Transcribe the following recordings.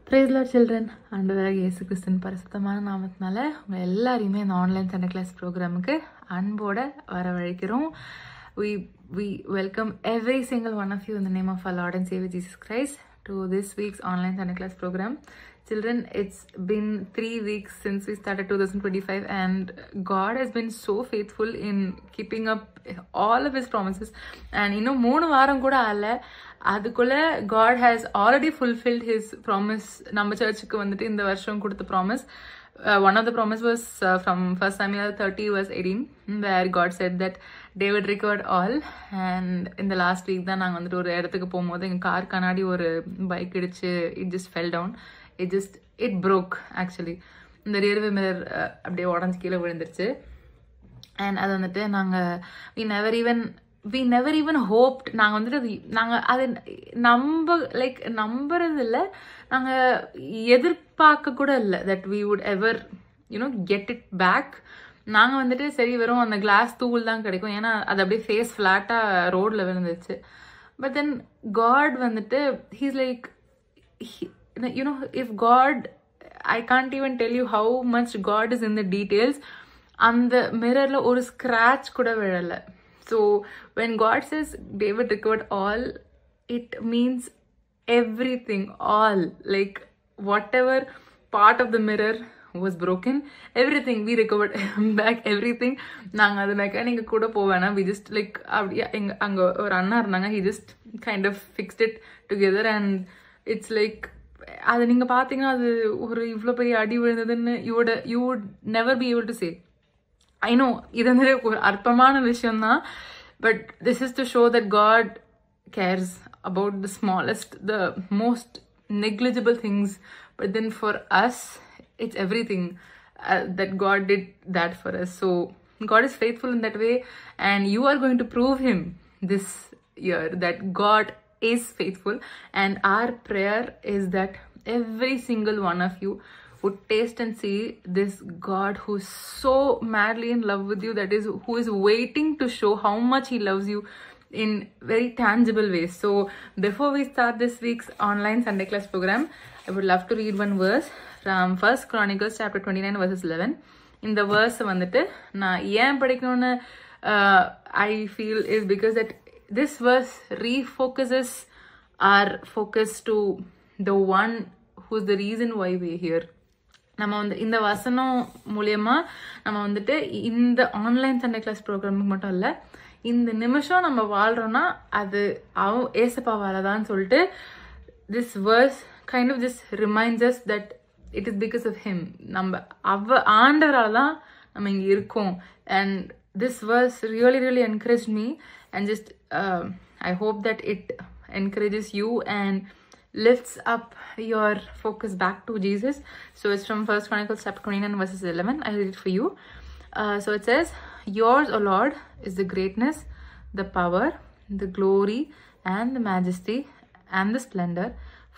Praise Lord children, ஆண்டவராகிய இயேசு கிறிஸ்துவின் பரிசுத்தமான நாமத்தினால உங்கள் எல்லாரையுமே இந்த ஆன்லைன் சண்டே கிளாஸ் ப்ரோக்ராமுக்கு அன்போட வரவழைக்கிறோம். We welcome every single one of you in the name of our Lord and Savior Jesus Christ to this week's online Sunday class program. Children, it's been 3 weeks since we started 2025 and God has been so faithful in keeping up all of his promises. And இன்னும் 3 வாரம் கூட ஆகல, அதுக்குள்ள God has already fulfilled his promise. நம்ம சர்ச்சுக்கு வந்துட்டு இந்த வருஷம் கொடுத்த promise. One of the promise was from 1 Samuel 30 verse 18 where God said that David recovered all. And in the last week தான் நாங்கள் வந்துட்டு ஒரு இடத்துக்கு போகும்போது எங்கள் கார் கண்ணாடி ஒரு பைக் இடிச்சு it just fell down. It broke actually. இந்த rear view mirror அப்படியே உடஞ்சி கீழே விழுந்துருச்சு. And அது வந்துட்டு நாங்கள் we never even hoped. நாங்கள் வந்துட்டு நாங்கள் அது நம்புறது இல்லை, நாங்கள் எதிர்பார்க்க கூட இல்லை that we would ever get it back. நாங்கள் வந்துட்டு சரி வெறும் அந்த கிளாஸ் தூள் தான் கிடைக்கும், ஏன்னா அது அப்படியே ஃபேஸ் ஃப்ளாட்டாக ரோடில் விழுந்துச்சு. பட் தென் காட் வந்துட்டு he's like, if God, I can't even tell you how much God is in the details. அந்த மிரர்ல ஒரு ஸ்க்ராட்ச் கூட விழலை. So when God says David recovered all, it means everything, all, like whatever part of the mirror was broken, everything we recovered back, everything. நாங்கள் அது mechanic கூட போவேனா, we just like அப்படியே அங்கே ஒரு அண்ணா இருந்தாங்க, he just kind of fixed it together and it's like அது நீங்கள் பார்த்தீங்கன்னா அது ஒரு இவ்வளோ பெரிய அடி விழுந்ததுன்னு you would never be able to say. I know இது வந்து ஒரு அற்பமான விஷயம்தான், but this is to show that God cares about the smallest, the most negligible things, but then for us it's everything that God did that for us. So God is faithful in that way, and you are going to prove him this year that God is faithful. And our prayer is that every single one of you would taste and see this God who's so madly in love with you, that is, who is waiting to show how much he loves you in very tangible ways. So before we start this week's online Sunday class program, I would love to read one verse from 1 Chronicles chapter 29 verses 11. In the verse வந்துட்டு நான் ஏன் படிக்கணும்னு I feel is because that this verse refocuses our focus to the one who's the reason why we're here. நம்ம வந்து இந்த வசனம் மூலயமா நம்ம வந்துட்டு இந்த ஆன்லைன் சண்டே கிளாஸ் ப்ரோக்ராமுக்கு மட்டும் இல்லை, இந்த நிமிஷம் நம்ம வாழ்றோம்னா அது ஏசப்பாவால தான் சொல்லிட்டு this verse kind of just reminds us that it is because of him. நம்ம ஆண்டவரால தான் நம்ம இங்கே இருக்கோம். And this verse really encouraged me, and just I hope that it encourages you and lifts up your focus back to Jesus. So it's from 1 Chronicles chapter 29 verses 11. I'll read it for you. So it says, yours, O Lord, is the greatness, the power, the glory, and the majesty, and the splendor,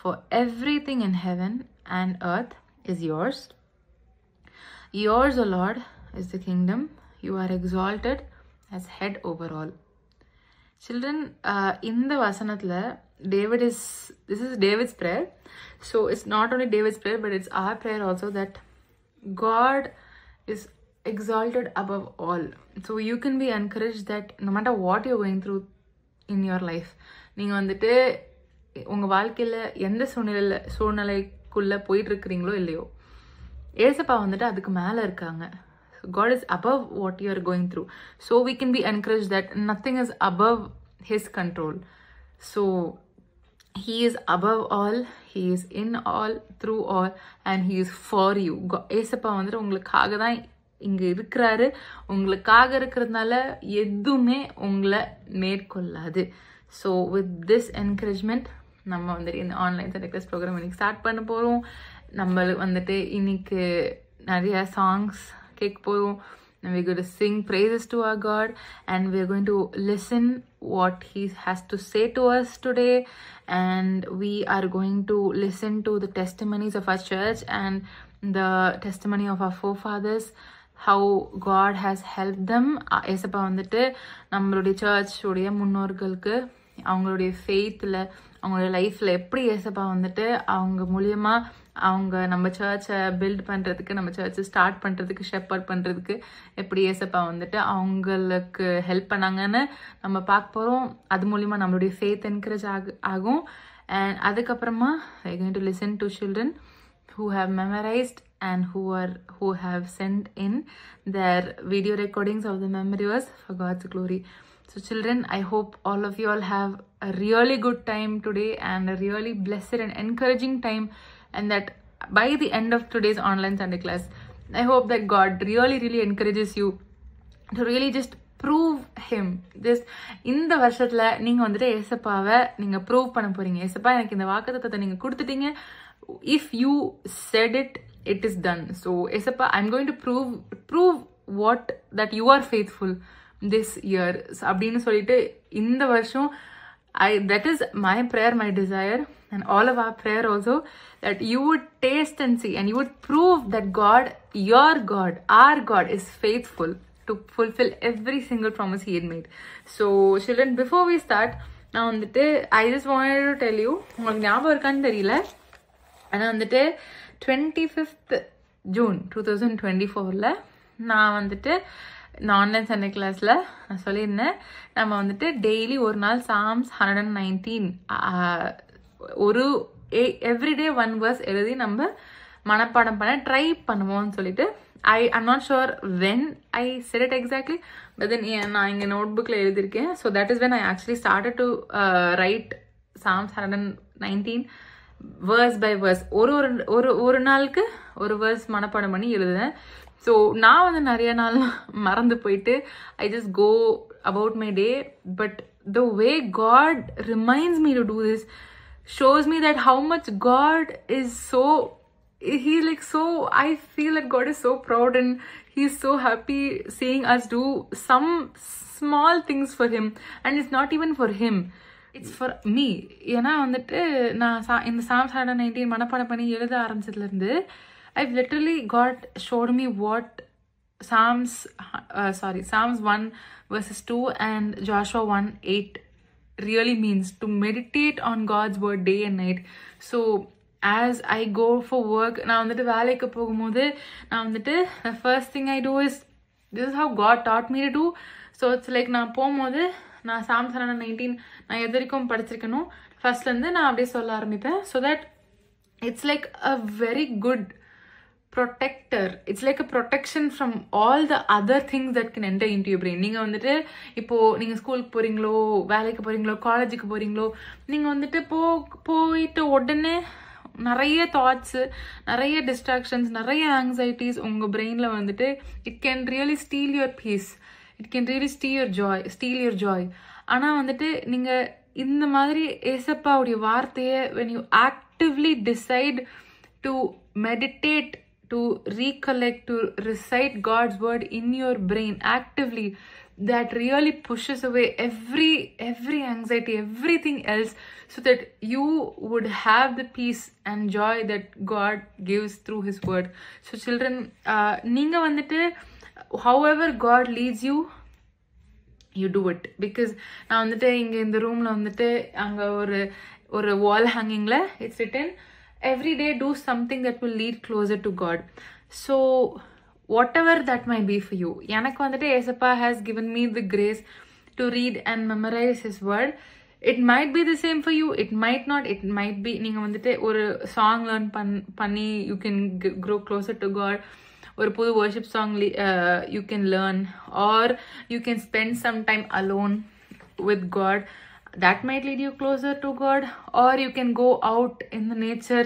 for everything in heaven and earth is yours. Yours, O Lord, is the kingdom. You are exalted as head over all. Children, in the vasanatla, this is David's prayer. So it's not only David's prayer, but it's our prayer also, that God is exalted above all. So you can be encouraged that no matter what you're going through in your life, நீங்க வந்துட்டு உங்க வாழ்க்கையில எந்த சூழ்நிலைக்குள்ள போயிட்டு இருக்கிறீங்களோ இல்லையோ, ஏசப்பா வந்துட்டு அதுக்கு மேல இருக்காங்க. God is above what you are going through. So we can be encouraged that nothing is above his control. So he is above all, he is in all, through all, and he is for you. ஏசப்பா வந்துட்டு உங்களுக்காக தான் இங்க இருக்கிறாரு. உங்களுக்காக இருக்கிறதுனால எதுவுமே உங்களை மேற்கொள்ளாது. ஸோ வித் திஸ் என்கரேஜ்மெண்ட் நம்ம வந்துட்டு இந்த ஆன்லைன் சண்டே கிளாஸ் ப்ரோக்ராம் இன்னைக்கு ஸ்டார்ட் பண்ண போகிறோம். நம்மளுக்கு வந்துட்டு இன்னைக்கு நிறைய சாங்ஸ் கேட்க போகிறோம். And we're going to sing praises to our God, and we're going to listen what he has to say to us today, and we are going to listen to the testimonies of our church and the testimony of our forefathers, how God has helped them. ஏசப்பா வந்துட்டு நம்மளுடைய search உடைய முன்னோர்களுக்கு அவங்களுடைய ஃபெய்த்தில் அவங்களுடைய லைஃப்பில் எப்படி ஏசப்பா வந்துட்டு அவங்க மூலியமாக அவங்க நம்ம சர்ச்சை பில்ட் பண்ணுறதுக்கு, நம்ம சர்ச்சை ஸ்டார்ட் பண்ணுறதுக்கு, ஷெப்பர்ட் பண்ணுறதுக்கு எப்படி ஏசப்பா வந்துட்டு அவங்களுக்கு ஹெல்ப் பண்ணாங்கன்னு நம்ம பார்க்க போகிறோம். அது மூலிமா நம்மளுடைய ஃபேத் என்கரேஜ் ஆகும். அண்ட் அதுக்கப்புறமா I going to listen to children who have memorized and who have sent in their video recordings of the memory verse for God's glory. So children, I hope all of you all have a really good time today and a really blessed and encouraging time, and that by the end of today's online Sunday class, I hope that God really encourages you to really just prove him. Just இந்த வருஷத்துல நீங்க வந்துட்டு ஏசப்பாவை நீங்க prove பண்ண போறீங்க. ஏசப்பா எனக்கு இந்த வாக்குத்தத்தத்தை நீங்க கொடுத்துட்டீங்க. If you said it, it is done. So Esappa, I'm going to prove what that you are faithful this year. So abdinu solittu indha varsham that is my prayer, my desire, and all of our prayer also, that you would taste and see and you would prove that God, your God, our God is faithful to fulfill every single promise he had made. So children, before we start, now வந்துட்டு I just wanted to tell you, உங்களுக்கு ஞாபகம் இருக்கான்னு தெரியல, ஆனால் வந்துட்டு 25th June 2024 நான் வந்துட்டு இந்த ஆன்லைன் சண்டே கிளாஸில் நான் சொல்லியிருந்தேன், நம்ம வந்துட்டு டெய்லி ஒரு நாள் சாம்ஸ் 119 எவ்ரிடே 1 verse எழுதி நம்ம மனப்பாடம் பண்ண ட்ரை பண்ணுவோம்னு சொல்லிட்டு I'm not sure when I said it exactly, but then நான் இங்கே நோட்புக்கில் எழுதியிருக்கேன். So that is when I actually started to write Psalms 119 verse by verse. ஒரு நாளுக்கு ஒரு வேர்ஸ் மனப்பாடம் பண்ணி எழுதுவேன். ஸோ நான் வந்து நிறைய நாள் மறந்து போயிட்டு I just go about my day. But the way God reminds me to do this shows me that how much God is so, he's like so, I feel that God is so proud and he's so happy seeing us do some small things for him, and it's not even for him, it's for me. ஏன்னா வந்துட்டு நான் இந்த Psalms 119 மனப்பாடம் பண்ணி எழுத ஆரம்பிச்சதுலேருந்து I've literally showed me what Psalms 1 verses 2 and Joshua 1:8 really means, to meditate on God's word day and night. So as I go for work, நான் வந்துட்டு வேலைக்கு போகும்போது நான் வந்துட்டு the first thing I do is, this is how God taught me to do. So it's like நான் போகும்போது நான் Psalms 119 நான் எது வரைக்கும் படிச்சிருக்கணும் ஃபர்ஸ்ட்லேருந்து நான் அப்படியே சொல்ல ஆரம்பிப்பேன். So that it's like a very good protector. It's like a protection from all the other things that can enter into your brain. நீங்கள் வந்துட்டு இப்போது நீங்கள் ஸ்கூலுக்கு போகிறீங்களோ, வேலைக்கு போகிறீங்களோ, காலேஜுக்கு போகிறீங்களோ, நீங்கள் வந்துட்டு போயிட்டு உடனே நிறைய தாட்ஸு, நிறைய டிஸ்ட்ராக்ஷன்ஸ், நிறைய ஆங்ஸைட்டிஸ் உங்கள் பிரெயினில் வந்துட்டு it can really steal your peace, it can really steal your joy. ஆனால் வந்துட்டு நீங்கள் இந்த மாதிரி ஏசப்பாவுடைய வார்த்தையை when you actively decide to meditate, to recollect, to recite God's word in your brain actively, that really pushes away every anxiety, everything else, so that you would have the peace and joy that God gives through his word. So children, நீங்க வந்துட்டு however God leads you, you do it. Because நான் வந்துட்டு இங்கே இந்த ரூமில் வந்துட்டு அங்கே ஒரு வால் ஹேங்கிங்கில் it's written, every day do something that will lead closer to God. So whatever that might be for you, எனக்கு வந்துட்டு ஏசப்பா has given me the grace to read and memorize his word. It might be the same for you, it might not. It might be நீங்கள் வந்துட்டு ஒரு song learn பண்ணி you can grow closer to God. ஒரு புது worship song you can learn, or you can spend some time alone with God. That might lead you closer to God. Or you can go out in the nature,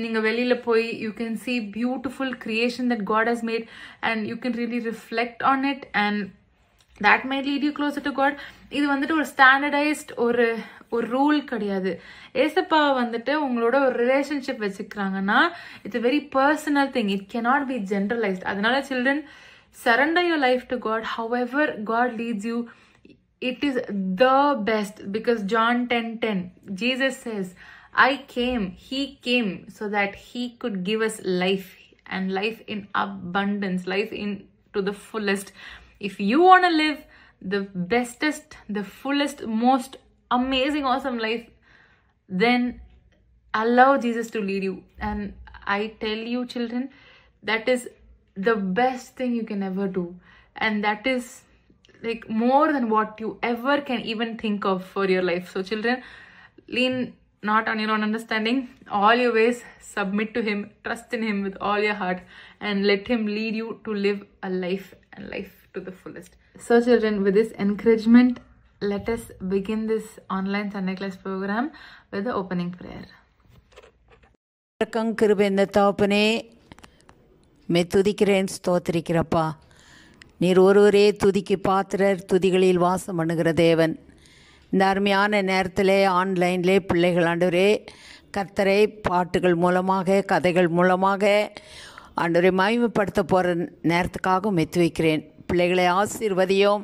நீங்க வெளியில போய் you can see beautiful creation that God has made, and you can really reflect on it, and that might lead you closer to God. இது வந்துட்டு ஒரு standardised ஒரு rule கிடையாது. ஏசப்பா வந்துட்டு உங்களோட ஒரு ரிலேஷன்ஷிப் வச்சுக்கிறாங்கன்னா it's a very personal thing, it cannot be generalized. அதனால children, surrender your life to God. However God leads you, it is the best. Because John 10:10, Jesus says, he came so that he could give us life, and life in abundance, life to the fullest. If you want to live the bestest, the fullest, most amazing, awesome life, then allow Jesus to lead you. And I tell you, children, that is the best thing you can ever do. And that is like more than what you ever can even think of for your life. So children, lean not on your own understanding. All your ways, submit to Him, trust in Him with all your heart, and let Him lead you to live a life, and life to the fullest. So children, with this encouragement, let us begin this online Sunday class program with the opening prayer. கிருபைந்த தகப்பனே, மே துதிக்கிறேன், ஸ்தோத்திரிக்கிறப்பா. நீர் ஒருவரே துதிக்கு பாத்திரர், துதிகளில் வாசம் பண்ணுகிற தேவன். இந்த அருமையான நேரத்தில் ஆன்லைன்லே பிள்ளைகள் ஆண்டவரே கர்த்தரை பாட்டுகள் மூலமாக, கதைகள் மூலமாக ஆண்டவரை மகிமைப்படுத்த போகிற நேரத்துக்காக மெத்து வைக்கிறேன். பிள்ளைகளை ஆசீர்வதியும்,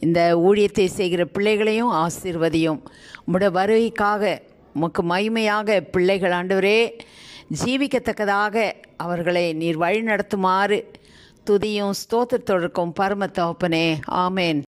இந்த ஊழியத்தை செய்கிற பிள்ளைகளையும் ஆசீர்வதியும். உம்முடைய வருகைக்காக உமக்கு மகிமையாக பிள்ளைகள் ஆண்டவரே ஜீவிக்கத்தக்கதாக அவர்களை நீர் வழி நடத்துமாறு துதியும் ஸ்தோத்திரத்தோடும் பரம தகப்பனே, ஆமேன்.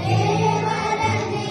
ದೇವರನೇ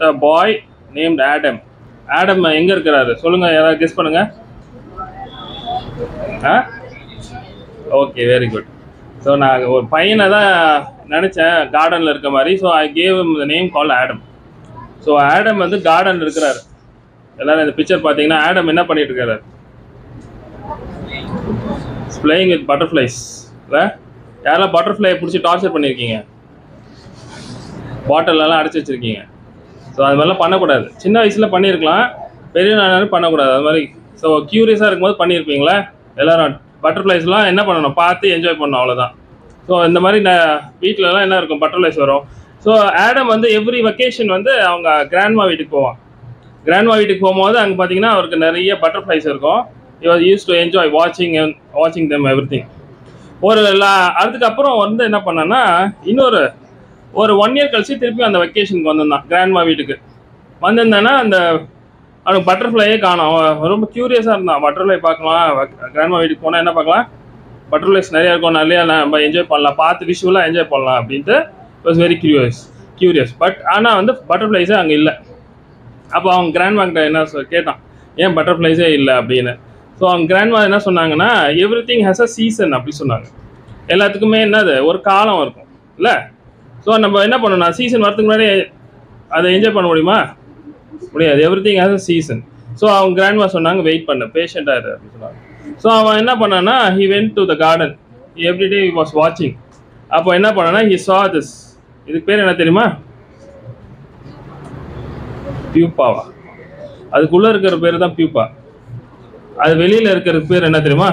a boy named Adam. Adam எங்க இருக்கிறாரு சொல்லுங்க, யாராவது கெஸ் பண்ணுங்க. Okay, very good. ஸோ நான் ஒரு பையனை தான் நினச்சேன் கார்டனில் இருக்க மாதிரி. So I gave the name call Adam. So Adam வந்து கார்டனில் இருக்கிறாரு. எல்லாரும் இந்த பிக்சர் பார்த்தீங்கன்னா ஆடம் என்ன பண்ணிட்டு இருக்காரு? Playing with butterflies. இல்லை, யாரெல்லாம் பட்டர்ஃப்ளை பிடிச்சி டார்ச்சர் பண்ணியிருக்கீங்க? பாட்டிலெல்லாம் அடைச்சி வச்சுருக்கீங்க. ஸோ அது மாதிரிலாம் பண்ணக்கூடாது. சின்ன வயசில் பண்ணியிருக்கலாம், பெரிய நாளும் பண்ணக்கூடாது அது மாதிரி. ஸோ க்யூரியஸாக இருக்கும்போது பண்ணியிருப்பீங்களா எல்லோரும்? பட்டர்ஃப்ளைஸ்லாம் என்ன பண்ணணும், பார்த்து என்ஜாய் பண்ணணும், அவ்வளோதான். ஸோ இந்த மாதிரி வீட்டிலலாம் என்ன இருக்கும், பட்டர்ஃப்ளைஸ் வரும். ஸோ ஆடம் வந்து எவ்ரி வெக்கேஷன் வந்து அவங்க கிராண்ட்மா வீட்டுக்கு போவான். கிராண்ட்மா வீட்டுக்கு போகும்போது அங்கே பார்த்தீங்கன்னா அவருக்கு நிறைய பட்டர்ஃப்ளைஸ் இருக்கும். he was used to enjoy watching them everything. அதுக்கப்புறம் வந்து என்ன பண்ணேன்னா ஒரு 1 year கழிச்சு திருப்பி அந்த வெக்கேஷனுக்கு வந்திருந்தான் கிராண்ட்மா வீட்டுக்கு. வந்திருந்தேன்னா அவனுக்கு பட்டர்ஃப்ளையே காணும். ரொம்ப க்யூரியஸாக இருந்தான், பட்டர்ஃப்ளை பார்க்கலாம். கிராண்ட்மா வீட்டுக்கு போனால் என்ன பார்க்கலாம், பட்டர்ஃப்ளைஸ் நிறையா இருக்கும், நிறையா நம்ம என்ஜாய் பண்ணலாம், பார்த்து விஷுவலாக என்ஜாய் பண்ணலாம் அப்படின்ட்டு வாஸ் வெரி க்யூரியஸ். பட் ஆனால் வந்து பட்டர்ஃப்ளைஸே அங்கே இல்லை. அப்போ அவங்க கிராண்ட்மா கிட்ட என்ன கேட்டான், ஏன் பட்டர்ஃப்ளைஸே இல்லை அப்படின்னு. ஸோ அவங்க கிராண்ட்மா என்ன சொன்னாங்கன்னா, every thing has a season அப்படி சொன்னாங்க. எல்லாத்துக்குமே என்னது ஒரு காலம் இருக்கும் இல்லை. ஸோ நம்ம என்ன பண்ணணும், சீசன் வரதுக்கு முன்னாடி அதை என்ஜாய் பண்ண முடியுமா? முடியாது. Every thing has a season. So அவங்க கிராண்ட்மா சொன்னாங்க, வெயிட் பண்ண, பேஷண்ட்டாக இரு அப்படின்னு சொன்னாங்க. ஸோ அவன் என்ன பண்ணான்னா, he went to the garden. Every day he was watching. அப்போ என்ன பண்ணான்னா, he saw this. இதுக்கு பேர் என்ன தெரியுமா? பியூப்பாவா? அதுக்குள்ளே இருக்கிற பேர் தான் பியூப்பா. அது வெளியில் இருக்கிற பேர் என்ன தெரியுமா?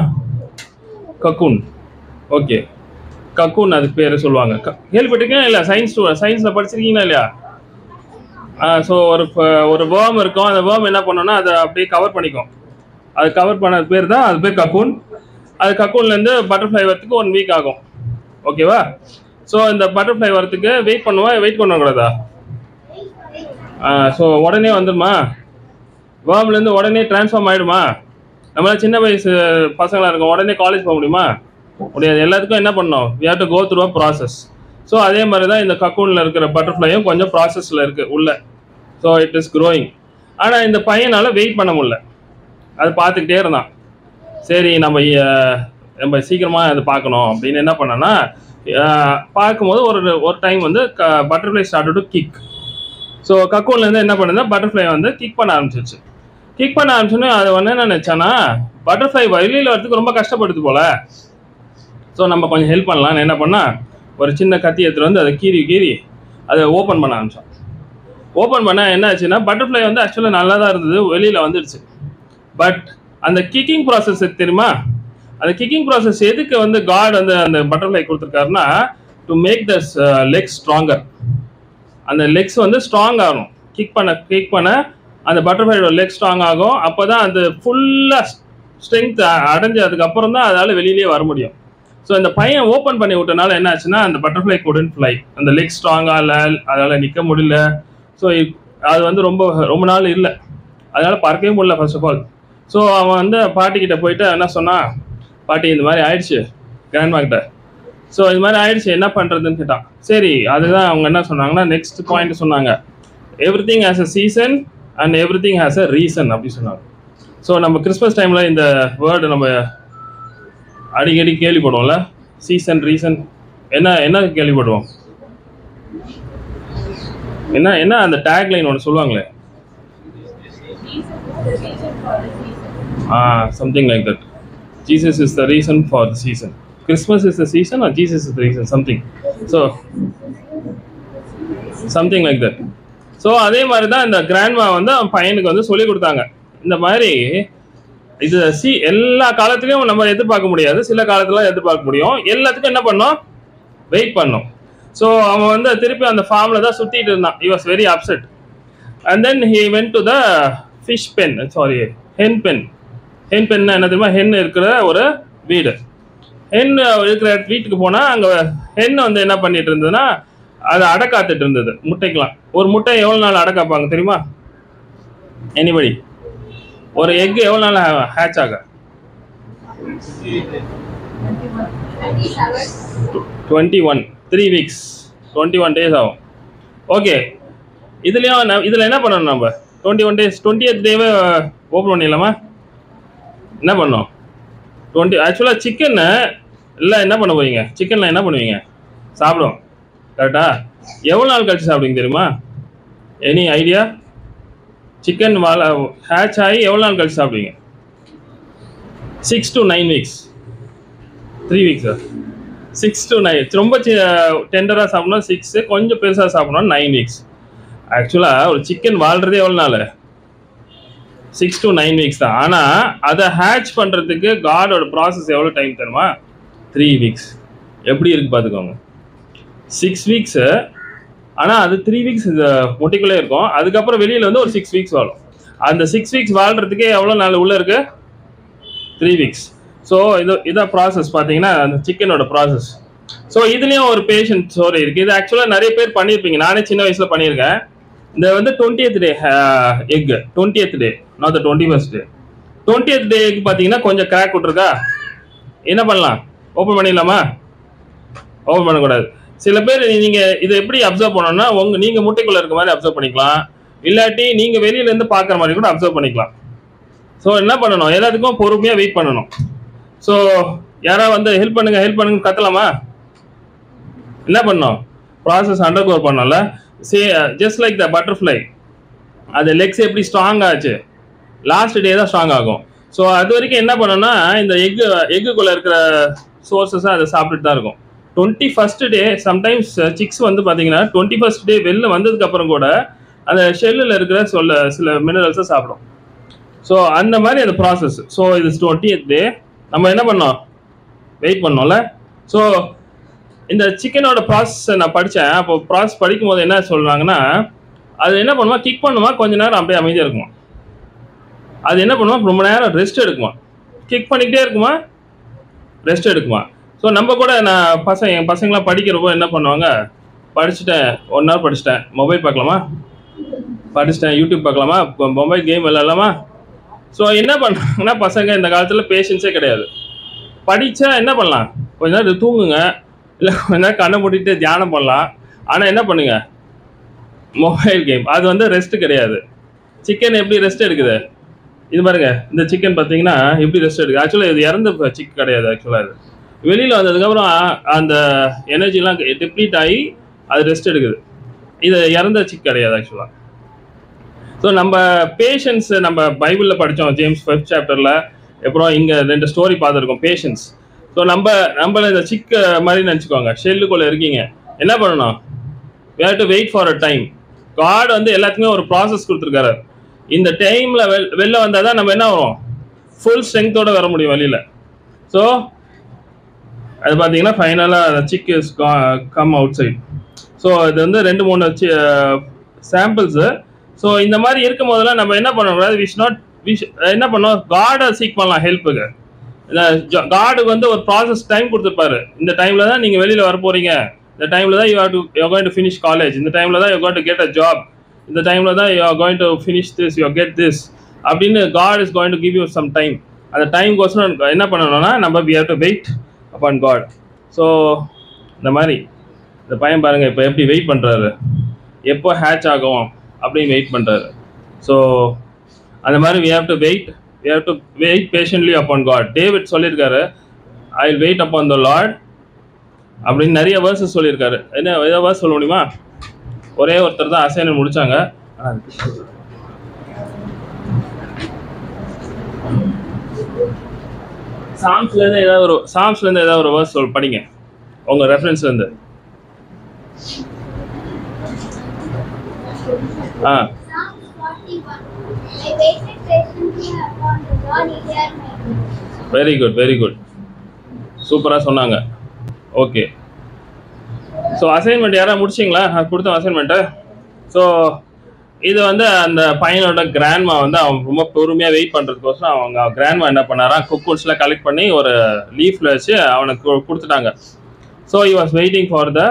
கக்கூன். ஓகே, கக்கூன் அதுக்கு பேர் சொல்லுவாங்க. கேள்விப்பட்டிருக்கீங்களா இல்லை? சயின்ஸில் படிச்சிருக்கீங்களா இல்லையா? ஸோ ஒரு வேர்ம் இருக்கும். அந்த வேர்ம் என்ன பண்ணோன்னா அதை அப்படியே கவர் பண்ணிக்கும். அது கவர் பண்ண பேர் தான், அது பேர் கக்கூன். அது கக்கூன்லேருந்து பட்டர்ஃப்ளை வரத்துக்கு 1 week ஆகும். ஓகேவா? ஸோ இந்த பட்டர்ஃப்ளை வரத்துக்கு வெயிட் பண்ணக்கூடாதா? ஸோ உடனே வந்துடுமா? வேர்ம்லேருந்து உடனே ட்ரான்ஸ்ஃபார்ம் ஆகிடுமா? நம்மளால் சின்ன வயசு பசங்களாக இருக்கும், உடனே காலேஜ் போக முடியுமா? முடியாது. எல்லாத்துக்கும் என்ன பண்ணணும், we have to go through a process. So அதே மாதிரி தான் இந்த கக்கூனில் இருக்கிற பட்டர்ஃப்ளையும் கொஞ்சம் ப்ராசஸில் இருக்குது உள்ள. So it is growing. ஆனால் இந்த பையனால் வெயிட் பண்ண முடியல, அது பார்த்துக்கிட்டே இருந்தான். சரி நம்ம சீக்கிரமாக அதை பார்க்கணும் அப்படின்னு என்ன பண்ணேன்னா, பார்க்கும்போது ஒரு டைம் வந்து butterfly start to kick. So கக்கூன்லேருந்து என்ன பண்ணுதுன்னா, பட்டர்ஃப்ளை வந்து கிக் பண்ண ஆரம்பிச்சிச்சு. கிக் பண்ண ஆரம்பிச்சோன்னே அது வந்து என்ன நினச்சானா, பட்டர்ஃப்ளை வெளியில் வரதுக்கு ரொம்ப கஷ்டப்படுது போல். ஸோ நம்ம கொஞ்சம் ஹெல்ப் பண்ணலான்னு என்ன பண்ணால், ஒரு சின்ன கத்தி எடுத்துகிட்டு வந்து அதை கீறி அதை ஓப்பன் பண்ண ஆரம்பித்தோம். ஓப்பன் பண்ணால் என்ன ஆச்சுன்னா, பட்டர்ஃப்ளை வந்து ஆக்சுவலாக நல்லா தான் இருந்தது, வெளியில் வந்துடுச்சு. பட் அந்த கிக்கிங் ப்ராசஸ் தெரியுமா? அந்த கிக்கிங் ப்ராசஸ் எதுக்கு வந்து காட் வந்து அந்த பட்டர்ஃப்ளை கொடுத்துருக்காருன்னா, to make the legs stronger. அந்த லெக்ஸ் வந்து ஸ்ட்ராங் ஆகணும். கிக் பண்ண அந்த பட்டர்ஃப்ளையோட லெக் ஸ்ட்ராங் ஆகும். அப்போ தான் அது ஃபுல்லாக ஸ்ட்ரென்த் அடைஞ்சதுக்கப்புறம் தான் அதால் வெளியிலே வர முடியும். ஸோ இந்த பையன் ஓப்பன் பண்ணி விட்டனால என்ன ஆச்சுன்னா, அந்த பட்டர்ஃப்ளை couldn't fly. அந்த லெக் ஸ்ட்ராங்காக இல்லை, அதால் நிற்க முடியல. ஸோ அது வந்து ரொம்ப நாள் இல்லை, அதனால் பறக்கவே முடியல ஃபர்ஸ்ட் ஆஃப் ஆல். ஸோ அவன் வந்து பாட்டிக்கிட்ட போயிட்டு என்ன சொன்னான், பாட்டி இந்த மாதிரி ஆயிடுச்சு கிராண்ட்மா கிட்ட. ஸோ இது மாதிரி ஆயிடுச்சு, என்ன பண்ணுறதுன்னு கேட்டான். சரி, அதுதான் அவங்க என்ன சொன்னாங்கன்னா, நெக்ஸ்ட் பாயிண்ட் சொன்னாங்க, every thing has a season and every thing has a reason அப்படி சொன்னாங்க. ஸோ நம்ம கிறிஸ்மஸ் டைமில் இந்த வேர்டு நம்ம அடிக்கடி கேள்விப்படுவோம்ல, சீசன் ரீசன். என்ன கேள்விப்படுவோம்? என்ன அந்த டேக்லைன் ஒன்று சொல்லுவாங்களே, something like that. Jesus is the reason for the season. Christmas is the season or Jesus is the reason, something. So something like that. So அதே மாதிரி தான் இந்த கிராண்ட்மா வந்து அவன் பையனுக்கு வந்து சொல்லி கொடுத்தாங்க. இந்த மாதிரி இது எல்லா காலத்துலையும் நம்ம எதிர்பார்க்க முடியாது, சில காலத்துல எதிர்பார்க்க முடியும். எல்லாத்துக்கும் என்ன பண்ணோம், வெயிட் பண்ணோம். ஸோ அவன் வந்து திருப்பி அந்த ஃபார்மில் தான் சுற்றிட்டு இருந்தான். he was very upset. And then he went to the fish pen, sorry, hen pen. hen pen என்ன தெரியுமா? ஹென் இருக்கிற ஒரு வீடு. ஹென் இருக்கிற வீட்டுக்கு போனால் அங்கே ஹென் வந்து என்ன பண்ணிட்டு இருந்ததுன்னா, அதை அடக்காத்துட்டு இருந்தது முட்டைக்கெலாம். ஒரு முட்டை எவ்வளோ நாள் அடக்காப்பாங்க தெரியுமா? எனிபடி? ஒரு எக் எவ்வளோ நாள் ஹேட்ச் ஆக? 21 3 weeks 21 days ஆகும். ஓகே, இதுலேயும் இதில் என்ன பண்ணணும் நம்ம 21 days 20th டேவே ஓப்பன் பண்ணிடலாமா? என்ன பண்ணோம் 20 ஆக்சுவலாக சிக்கனை இல்லை என்ன பண்ண போவீங்க? சிக்கனில் என்ன பண்ணுவீங்க? சாப்பிடுவோம் கரெக்டா? எவ்வளோ நாள் கழிச்சு சாப்பிடுவீங்க தெரியுமா? Any idea? சிக்கன் ஹேட்ச் ஆகி எவ்வளோ நாள் கழிச்சு சாப்பிடுவீங்க? 6 to 9 weeks. 3 weeks 6 to 9. ரொம்ப டெண்டராக சாப்பிடணும் 6, கொஞ்சம் பெருசாக சாப்பிடணும் 9 weeks. ஆக்சுவலாக ஒரு சிக்கன் வாழ்கிறதே எவ்வளோ நாள்? 6 to 9 weeks தான். ஆனால் அதை ஹேட்ச் பண்ணுறதுக்கு காடோட ப்ராசஸ் எவ்வளோ டைம் தருமா? 3 weeks. எப்படி இருக்கு பார்த்துக்கோங்க. 6 weeks, ஆனால் அது 3 weeks இந்த முட்டைக்குள்ளே இருக்கும். அதுக்கப்புறம் வெளியில் வந்து ஒரு 6 weeks வாழும். அந்த 6 weeks வாழ்கிறதுக்கே எவ்வளோ நாள் உள்ளே இருக்கு? 3 weeks. ஸோ இதான் ப்ராசஸ் பார்த்தீங்கன்னா அந்த சிக்கனோட ப்ராசஸ். ஸோ இதுலேயும் ஒரு பேஷண்ட் ஸ்டோரி இருக்குது. இது ஆக்சுவலாக நிறைய பேர் பண்ணியிருப்பீங்க. நானே சின்ன வயசில் பண்ணியிருக்கேன். இந்த வந்து 20th day egg 20th day, not the 21st day. 20th day egg பார்த்தீங்கன்னா கொஞ்சம் கிராக் விட்ருக்கா? என்ன பண்ணலாம்? ஓப்பன் பண்ணிடலாமா? ஓப்பன் பண்ணக்கூடாது. சில பேர் நீங்கள் இதை எப்படி அப்சர்வ் பண்ணணும்னா நீங்கள் முட்டைக்குள்ளே இருக்க மாதிரி அப்சர்வ் பண்ணிக்கலாம், இல்லாட்டி நீங்கள் வெளியிலேருந்து பார்க்குற மாதிரி கூட அப்சர்வ் பண்ணிக்கலாம். ஸோ என்ன பண்ணணும்? எல்லாத்துக்கும் பொறுமையாக வெயிட் பண்ணணும். ஸோ யாராவது வந்து ஹெல்ப் பண்ணுங்க கத்தலாமா? என்ன பண்ணணும்? ப்ராசஸ் அண்டர் கோர் பண்ணோம்ல. ஜஸ்ட் லைக் த பட்டர்ஃப்ளை, அது லெக்ஸ் எப்படி ஸ்ட்ராங் ஆச்சு? லாஸ்ட் டே தான் ஸ்ட்ராங் ஆகும். ஸோ அது வரைக்கும் என்ன பண்ணணும்னா இந்த எக்குள்ளே இருக்கிற சோர்ஸஸை அதை சாப்பிட்டுட்டு தான் இருக்கும். 21st day சம்டைம்ஸ் சிக்ஸ் வந்து பார்த்தீங்கன்னா 21st day வெளில வந்ததுக்கப்புறம் கூட அந்த ஷெல்லில் இருக்கிற சில மினரல்ஸை சாப்பிடும். ஸோ அந்த மாதிரி அந்த ப்ராசஸ். ஸோ இது 20th day நம்ம என்ன பண்ணோம்? வெயிட் பண்ணோம்ல. ஸோ இந்த சிக்கனோட ப்ராசஸ் நான் படித்தேன். அப்போ ப்ராசஸ் படிக்கும் போது என்ன சொல்கிறாங்கன்னா, அது என்ன பண்ணுமா? கிக் பண்ணுமா, கொஞ்ச நேரம் அப்படியே அமைதியாக இருக்குமா. அது என்ன பண்ணுமா? ரொம்ப நேரம் ரெஸ்ட் எடுக்குமா. கிக் பண்ணிக்கிட்டே இருக்குமா, ரெஸ்ட் எடுக்குமா. ஸோ நம்ம கூட என் பசங்களாம் படிக்கிறப்போ என்ன பண்ணுவாங்க? படிச்சுட்டேன், 1 hour படிச்சுட்டேன், மொபைல் பார்க்கலாமா, படிச்சுட்டேன் யூடியூப் பார்க்கலாமா, மொபைல் கேம் விளையாடலாமா. ஸோ என்ன பண்ணுறாங்கன்னா பசங்க இந்த காலத்தில் பேஷன்ஸே கிடையாது. படித்தா என்ன பண்ணலாம்? கொஞ்ச நேரம் தூங்குங்க, இல்லை கொஞ்ச நேரம் கண்ணை மூடிட்டு தியானம் பண்ணலாம். ஆனால் என்ன பண்ணுங்க? Mobile game. அது வந்து ரெஸ்ட்டு கிடையாது. சிக்கன் எப்படி ரெஸ்ட் எடுக்குது? இது பாருங்க, இந்த சிக்கன் பார்த்தீங்கன்னா எப்படி ரெஸ்ட் எடுக்குது. ஆக்சுவலாக இது இறந்த சிக்கன் கிடையாது. ஆக்சுவலாக இது வெளியில் வந்ததுக்கப்புறம் அந்த எனர்ஜிலாம் டிப்ளீட் ஆகி அது ரெஸ்ட் எடுக்குது. இது இறந்த சிக்கன் கிடையாது ஆக்சுவலாக. ஸோ நம்ம பேஷன்ஸ் நம்ம பைபிளில் படித்தோம், ஜேம்ஸ் 5th chapterல. அப்புறம் இங்கே 2 ஸ்டோரி பார்த்துருக்கோம் பேஷன்ஸ். ஸோ நம்மள இந்த சிக்க மாதிரி நினச்சிக்கோங்க. ஷெல்லுக்குள்ளே இருக்கீங்க, என்ன பண்ணணும்? we have to wait for a time. God வந்து எல்லாத்துக்குமே ஒரு ப்ராசஸ் கொடுத்துருக்காரு. இந்த டைமில் வெளில வந்தால் தான் நம்ம என்ன வரும்? ஃபுல் ஸ்ட்ரென்த்தோடு வர முடியும் வெளியில். ஸோ அது பார்த்தீங்கன்னா ஃபைனலாக chick is come outside. So இது வந்து 2-3 சாம்பிள்ஸு. ஸோ இந்த மாதிரி இருக்கும் போதெல்லாம் நம்ம என்ன பண்ணக்கூடாது? என்ன பண்ணோம்? காடை சீக் பண்ணலாம் ஹெல்ப்புக்கு. காடுக்கு வந்து ஒரு ப்ராசஸ் டைம் கொடுத்துருப்பாரு. இந்த டைமில் தான் நீங்கள் வெளியில் வர போகிறீங்க, இந்த டைமில் தான் you going to finish college, இந்த டைமில் தான் you going to get a job, இந்த டைமில் தான் you are going to finish this, you get this அப்படின்னு God is going to give you some time. அந்த டைம்கோசரம் என்ன பண்ணணும்னா நம்ம we have to wait upon God. So இந்த மாதிரி இந்த பையன் பாருங்கள் இப்போ எப்படி வெயிட் பண்ணுறாரு, எப்போ ஹேட்ச் ஆகும் அப்படின்னு வெயிட் பண்ணுறாரு. ஸோ அந்த மாதிரி we have to wait patiently upon God. David சொல்லியிருக்காரு, I will wait upon the Lord அப்படின்னு நிறைய வேர்சஸ் சொல்லியிருக்காரு. என்ன ஏதாவது வேர்ஸ் சொல்ல முடியுமா? ஒரே ஒருத்தர் தான் அசைன்மெண்ட் முடிச்சாங்க. சாம்ஸ்லேருந்து ஏதாவது ஒரு வேர்ஸ் படிங்க உங்கள் ரெஃபரன்ஸ்லேருந்து. வெரி குட் சூப்பராக சொன்னாங்க. ஓகே, ஸோ அசைன்மெண்ட் யாராவது முடிச்சிங்களா? கொடுத்தோம் அசைன்மெண்ட்டு. ஸோ இது வந்து அந்த பையனோட கிராண்ட்மா வந்து அவன் ரொம்ப பொறுமையாக வெயிட் பண்ணுறதுக்கோசரம் அவங்க கிராண்ட்மா என்ன பண்ணாரா, குக்கூன்ஸ்லாம் கலெக்ட் பண்ணி ஒரு லீஃபில் வச்சு அவனுக்கு கொடுத்துட்டாங்க. So he was waiting for the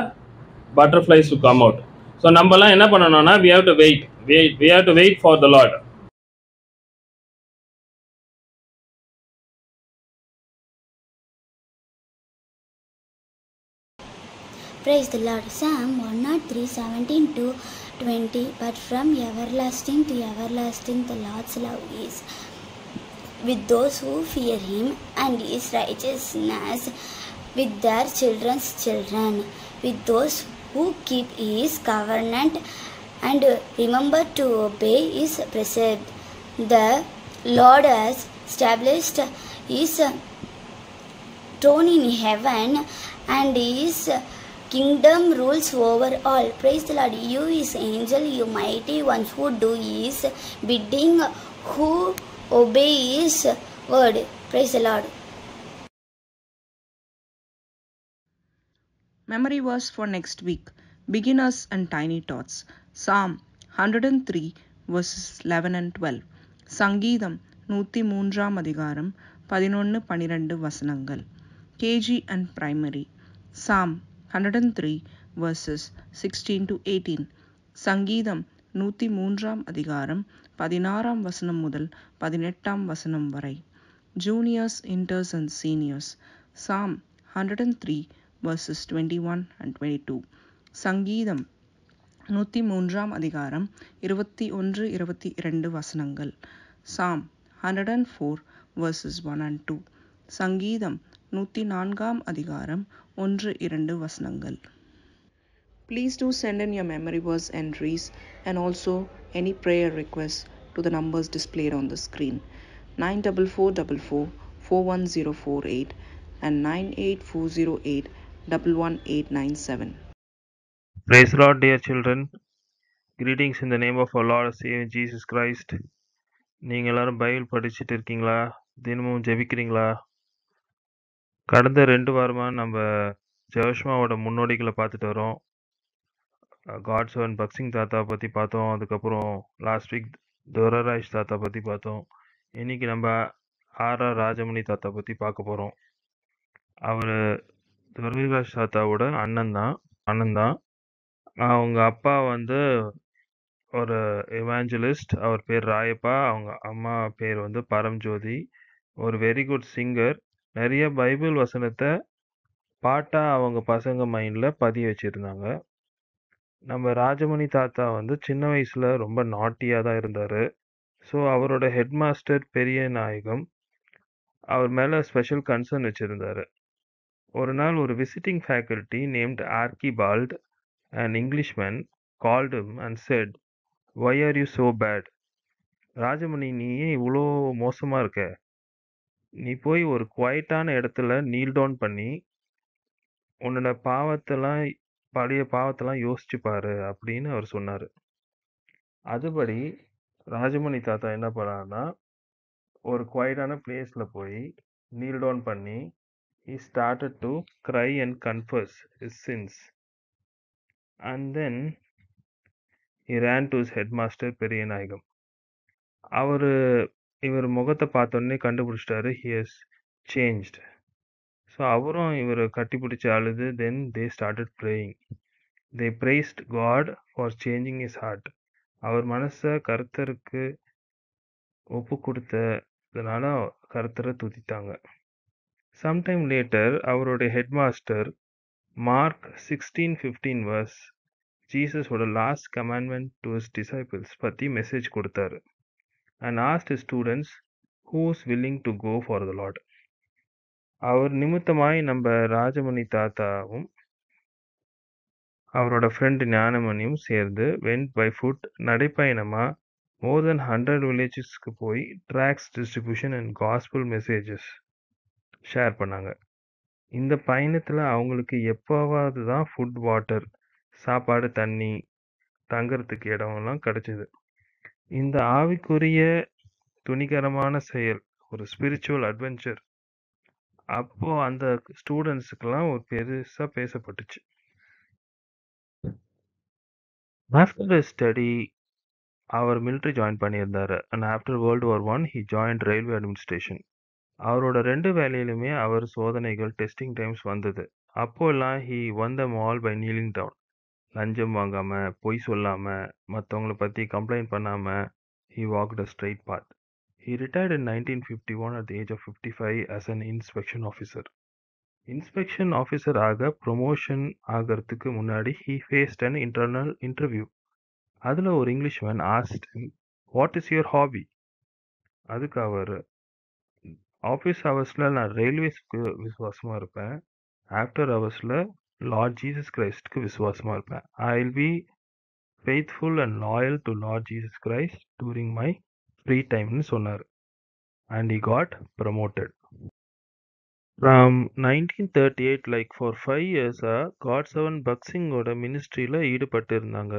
butterflies to come out. So நம்மலாம் என்ன பண்ணணும்னா we have to wait for the Lord. Praise the Lord. Psalm 103:17 to 20. But from everlasting to everlasting the Lord's love is with those who fear him, and his righteousness with their children's children, with those who keep his covenant and remember to obey his precepts. The Lord has established his throne in heaven, and his kingdom rules over all. Praise the Lord. You his angel, you mighty ones who do his bidding, who obey his word. Praise the Lord. Memory verse for next week. Beginners and Tiny Tots. Psalm 103 verses 11 and 12. சங்கீதம் 103 அதிகாரம் 11-12 வசனங்கள். KG and Primary. Psalm 103 verses 16 to 18. சங்கீதம் 103 அதிகாரம் 16 வசனம் முதல் 18 வசனம் வரை. Juniors, Inters and Seniors. Psalm 103 verses 21 and 22. சங்கீதம் 103 அதிகாரம் 21-22 வசனங்கள். Psalm 104 verses 1 and 2. சங்கீதம் 104 அதிகாரம் 1-2 வசனங்கள். Please do send in your memory verse entries and also any prayer requests to the numbers displayed on the screen. 94444 41048 and 98408 11897. Praise the Lord, dear children. Greetings in the name of our Lord and Savior Jesus Christ. நீங்கள் எல்லாரும் Bible படிச்சுட்டு இருக்கீங்களா? தினமும் ஜெபிக்கிறீங்களா? கடந்த 2 வாரமாக நம்ம ஜெயஷ்மாவோட முன்னோடிகளை பார்த்துட்டு வரோம். காட்ஸ் அண்ட் பக்சிங் தாத்தா பற்றி பார்த்தோம். அதுக்கப்புறம் லாஸ்ட் வீக் துரராஜ் தாத்தா பற்றி பார்த்தோம். இன்னைக்கு நம்ம ஆர்ஆர் ராஜமணி தாத்தா பற்றி பார்க்க போகிறோம். அவர் துரராஜ் தாத்தாவோட அண்ணன் தான். அவங்க அப்பா வந்து ஒரு எவாஞ்சலிஸ்ட். அவர் பேர் ராயப்பா. அவங்க அம்மா பேர் வந்து பரம்ஜோதி. ஒரு வெரி குட் சிங்கர். நிறைய பைபிள் வசனத்தை பாட்டாக அவங்க பசங்க மைண்டில் பதிய வச்சுருந்தாங்க. நம்ம ராஜமணி தாத்தா வந்து சின்ன வயசில் ரொம்ப நாட்டியாக தான் இருந்தார். ஸோ அவரோட ஹெட் மாஸ்டர் பெரிய நாயகம் அவர் மேலே ஸ்பெஷல் கன்சர்ன் வச்சுருந்தார். ஒரு நாள் ஒரு visiting faculty named Archibald an Englishman called him and said, "Why are you so bad? Rajamani, நீ ஏன் இவ்வளோ மோசமாக இருக்க? நீ போய் ஒரு குவைட்டான இடத்துல நீல் டவுன் பண்ணி உன்னோட பழைய பாவத்தெல்லாம் யோசிச்சு பாரு அப்படின்னு அவர் சொன்னார். அதுபடி ராஜமணி தாத்தா என்ன பண்ணாருன்னா, ஒரு குவைட்டான பிளேஸில் போய் நீல் டவுன் பண்ணி he started to cry and confess his sins. And then he ran to his headmaster Periyanayagam. இவர் முகத்தை பார்த்தோன்னே கண்டுபிடிச்சிட்டாரு, he has changed. ஸோ அவரும் இவர் கட்டிப்பிடிச்சு அழுது, then they started praying. They praised God for changing his heart. அவர் மனசை கர்த்தருக்கு ஒப்பு கொடுத்ததுனால கர்த்தரை துதித்தாங்க. சம்டைம் லேட்டர் அவருடைய ஹெட்மாஸ்டர் மார்க் 16:15 verse ஜீசஸோட last commandment to his disciples பற்றி மெசேஜ் கொடுத்தாரு. and asked his students who's willing to go for the Lord. அவர் நிமித்தமாய் நம்ம ராஜமணி தாத்தாவும் அவரோட ஃப்ரெண்டு ஞானமணியும் சேர்ந்து went by foot நடைப்பயணமாக more than 100 villagesக்கு போய் tracts distribution and gospel messages share பண்ணாங்க. இந்த பயணத்தில் அவங்களுக்கு எப்போவாவது தான் ஃபுட், வாட்டர், சாப்பாடு, தண்ணி, தங்கறதுக்கு இடம்லாம் கிடைச்சிது. இந்த ஆவிக்குரிய துணிகரமான செயல் ஒரு ஸ்பிரிச்சுவல் அட்வென்ச்சர் அப்போ அந்த ஸ்டூடெண்ட்ஸுக்கெல்லாம் ஒரு பெருசாக பேசப்பட்டுச்சு. ஆஃப்டர் த ஸ்டடி அவர் மிலிட்ரி ஜாயின் பண்ணியிருந்தார். And after world war 1 he joined railway administration. அவரோட 2 வேலையிலுமே அவர் சோதனைகள், டெஸ்டிங் டைம்ஸ் வந்தது. அப்போல்லாம் he won them all by kneeling down. லஞ்சம் வாங்காமல், பொய் சொல்லாமல், மற்றவங்கள பற்றி கம்ப்ளைண்ட் பண்ணாமல் he walked a straight path. He retired in 1951 at the age of 55 as an inspection officer. Inspection officer ஆக ப்ரொமோஷன் ஆகிறதுக்கு முன்னாடி he faced an internal interview. அதில் ஒரு Englishman asked him, "What is your hobby?" அதுக்கு அவர், office ஹவர்ஸில் நான் ரயில்வேஸ்க்கு விசுவாசமாக இருப்பேன், ஆஃப்டர் ஹவர்ஸில் லார்ட் ஜீசஸ் கிரைஸ்ட்க்கு விசுவாசமாக இருப்பேன். I will be faithful and loyal to Lord Jesus Christ touring my free டைம்னு சொன்னார். And he got promoted. From 1938, like for 5 years, God Servant bhakt சிங்கோட மினிஸ்ட்ரியில் ஈடுபட்டு இருந்தாங்க.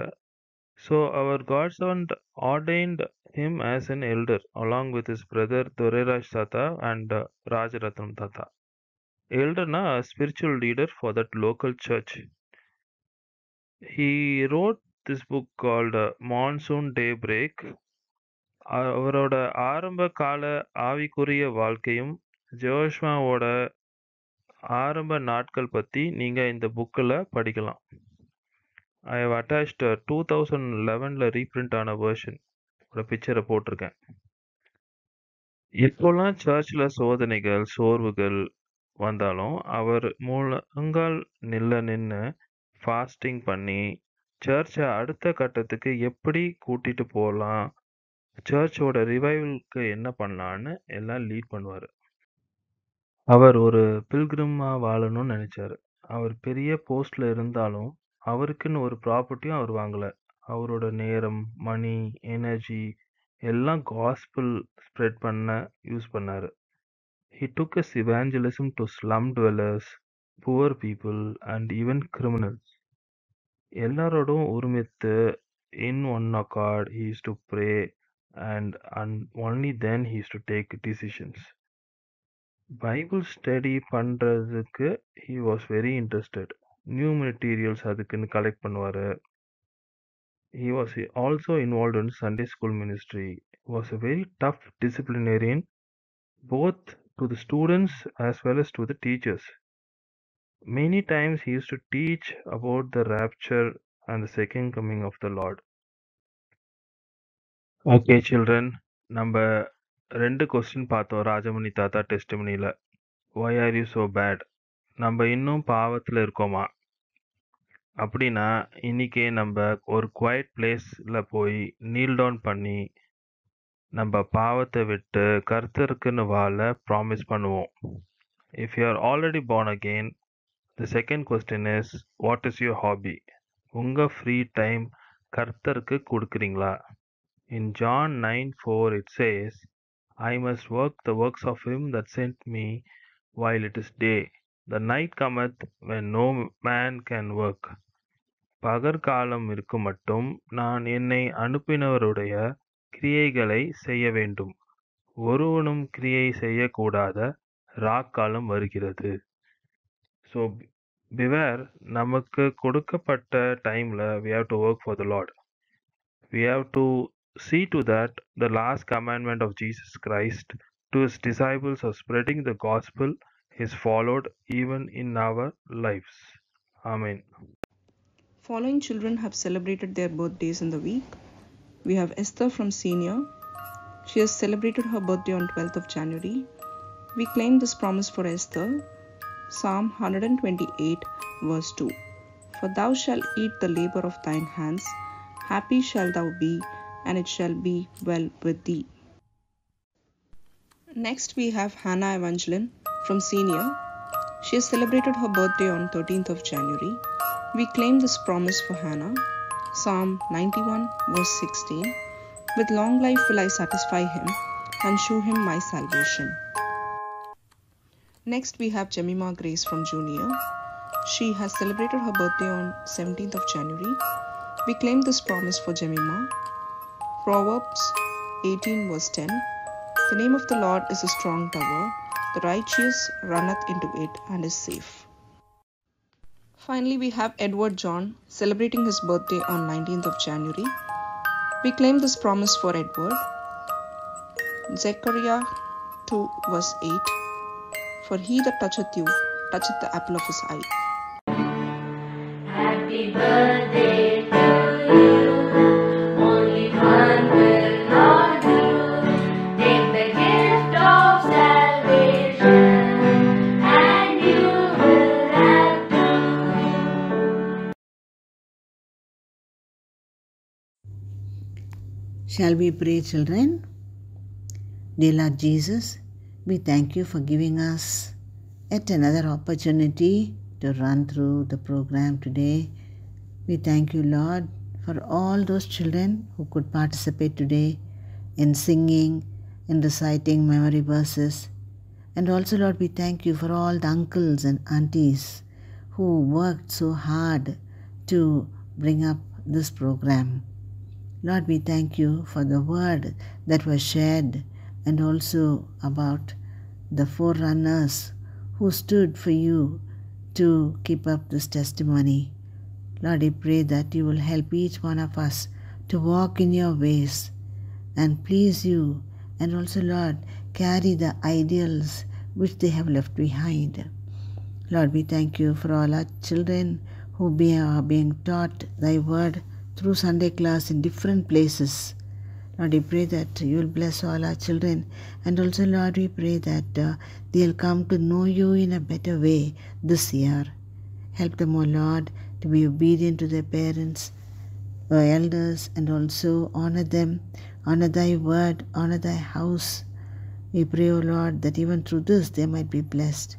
So our God Servant ordained him as an elder along with his brother Doreraj Tata and Rajaratnam Tata. Elderna a spiritual leader for that local church. He wrote this book called Monsoon Daybreak. அவரோட ஆரம்ப கால ஆவிக்குரிய வாழ்க்கையும் ஜோஷ்வாவோட ஆரம்ப நாட்கள் பற்றி நீங்கள் இந்த புக்கில் படிக்கலாம். ஐ ஹவ் அட்டாச்ட் 2011 ரீப்ரிண்ட் ஆன வெர்ஷன் ஒரு பிக்சரை போட்டிருக்கேன். இப்போல்லாம் சர்ச்சில் சோதனைகள் சோர்வுகள் வந்தாலும் அவர் முழங்கால் நின்று ஃபாஸ்டிங் பண்ணி சர்ச்சை அடுத்த கட்டத்துக்கு எப்படி கூட்டிட்டு போகலாம், சர்ச்சோட ரிவைவலுக்கு என்ன பண்ணலான்னு எல்லாம் லீட் பண்ணுவார். அவர் ஒரு பில்கிரிமாக வாழணும்னு நினச்சார். அவர் பெரிய போஸ்டில் இருந்தாலும் அவருக்குன்னு ஒரு ப்ராப்பர்ட்டியும் அவர் வாங்கலை. அவரோட நேரம், மணி, எனர்ஜி எல்லாம் காஸ்பிள் ஸ்ப்ரெட் பண்ண யூஸ் பண்ணார். He took his evangelism to slum dwellers, poor people and even criminals. எல்லாரோடும் ஒருமித்து in one accord he used to pray and only then he used to take decisions. Bible study பண்ணுறதுக்கு he was very interested. New materials அதுக்குன்னு collect பண்ணுவார். He was also involved in Sunday school ministry. He was a very tough disciplinarian both to the students as well as to the teachers. Many times he used to teach about the rapture and the second coming of the Lord. Okay children, நம்ம 2 question பார்த்தோம் ராஜமணி தாத்தா டெஸ்டிமனியில். Why are you so bad? நம்ம இன்னும் பாவத்தில் இருக்கோமா? அப்படின்னா இன்னைக்கே நம்ம ஒரு குவைட் பிளேஸில் போய் நீல் டவுன் பண்ணி நம்ம பாவத்தை விட்டு கர்த்தருக்குன்னு வாழ ப்ராமிஸ் பண்ணுவோம். If you are already born again, the second question is, what is your hobby? உங்கள் ஃப்ரீ டைம் கர்த்தருக்கு கொடுக்குறீங்களா? In John 9:4 it says, I must work the works of him that sent me while it is day. The night cometh when no man can work. பகற்காலம் இருக்கும் மட்டும் நான் என்னை அனுப்பினவருடைய கிரியைகளை செய்ய வேண்டும். ஒருவனும் கிரியை செய்யக்கூடாத ராக்காலம் வருகிறது. ஸோ பிவேர், நமக்கு கொடுக்கப்பட்ட டைமில் we have to work for the Lord. We have to see to that the last commandment of Jesus Christ to his disciples of spreading the gospel is followed even in our lives. Amen. Following children have celebrated their birthdays in the week. We have Esther from senior. She has celebrated her birthday on 12th of January. We claim this promise for Esther. Psalm 128 verse 2. For thou shalt eat the labor of thine hands, happy shalt thou be, and it shall be well with thee. Next we have Hannah Evangeline from senior. She has celebrated her birthday on 13th of January. We claim this promise for Hannah. Psalm 91 verse 16. With long life will I satisfy him and shew him my salvation. Next we have Jemima Grace from junior. She has celebrated her birthday on 17th of January. We claim this promise for Jemima. Proverbs 18 verse 10. The name of the Lord is a strong tower. The righteous runneth into it and is safe. Finally, we have Edward John celebrating his birthday on 19th of January. We claim this promise for Edward. Zechariah 2 verse 8. For he that toucheth you toucheth the apple of his eye. Happy birthday to you. Only one will not do. Take the gift of salvation, and you will have to. Shall we pray, children? Dear Lord Jesus, we thank you for giving us yet another opportunity to run through the program today. We thank you, Lord, for all those children who could participate today in singing, in reciting memory verses. And also, Lord, we thank you for all the uncles and aunties who worked so hard to bring up this program. Lord, we thank you for the word that was shared and also about the forerunners who stood for you to keep up this testimony. Lord, I pray that you will help each one of us to walk in your ways and please you, and also, Lord, carry the ideals which they have left behind. Lord, we thank you for all our children who are being taught thy word through Sunday class in different places. Lord, we pray that you will bless all our children, and also, Lord, we pray that they'll come to know you in a better way this year. Help them, O Lord, to be obedient to their parents, elders, and also honor them, honor thy word, honor thy house. We pray, O Lord, that even through this they might be blessed.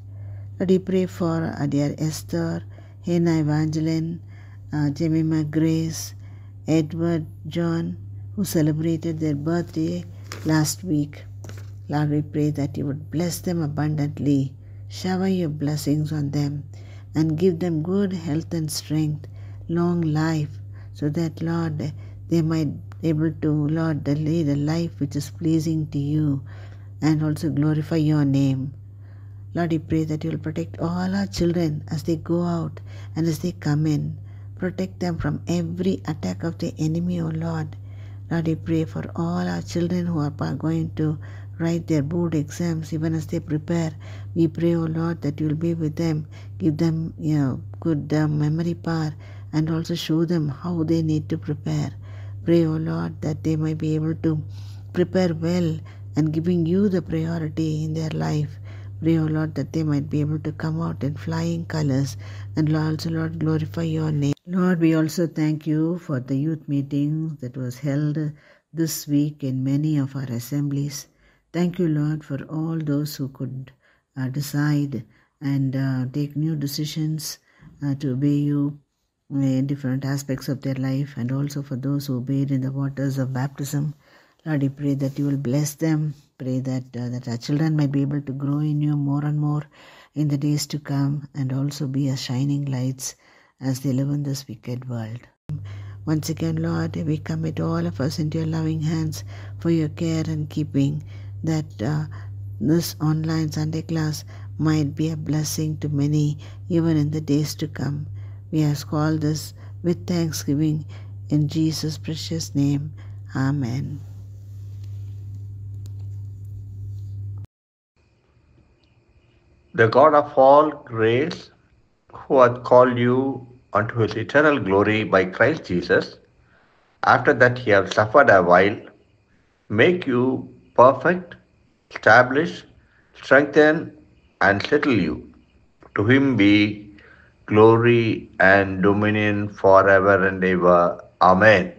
Lord, we pray for our dear Esther, Hannah Evangeline, Jemima Grace, Edward, John, who celebrated their birthday last week. Lord, we pray that you would bless them abundantly, shower your blessings on them, and give them good health and strength, long life, so that, Lord, they might be able to, Lord, lead a life which is pleasing to you and also glorify your name. Lord, we pray that you will protect all our children as they go out and as they come in. Protect them from every attack of the enemy, O Lord. Lord, we pray for all our children who are going to write their board exams, even as they prepare. We pray, O Lord, that you will be with them, give them good memory power, and also show them how they need to prepare. Pray, O Lord, that they might be able to prepare well and giving you the priority in their life. Pray, O Lord, that they might be able to come out in flying colors, and also, Lord, glorify your name. Lord, we also thank you for the youth meetings that was held this week in many of our assemblies. Thank you, Lord, for all those who could decide and take new decisions to obey you in different aspects of their life, and also for those who obeyed in the waters of baptism. Lord, we pray that you will bless them. Pray that our children might be able to grow in you more and more in the days to come, and also be as shining lights as they live in this wicked world. Once again, Lord, we commit all of us into your loving hands for your care and keeping, that this online Sunday class might be a blessing to many even in the days to come. We ask all this with thanksgiving in Jesus' precious name. Amen. The God of all grace, who hath called you unto his eternal glory by Christ Jesus, after that he hath suffered a while, make you perfect, establish, strengthen, and settle you. To him be glory and dominion forever and ever. Amen.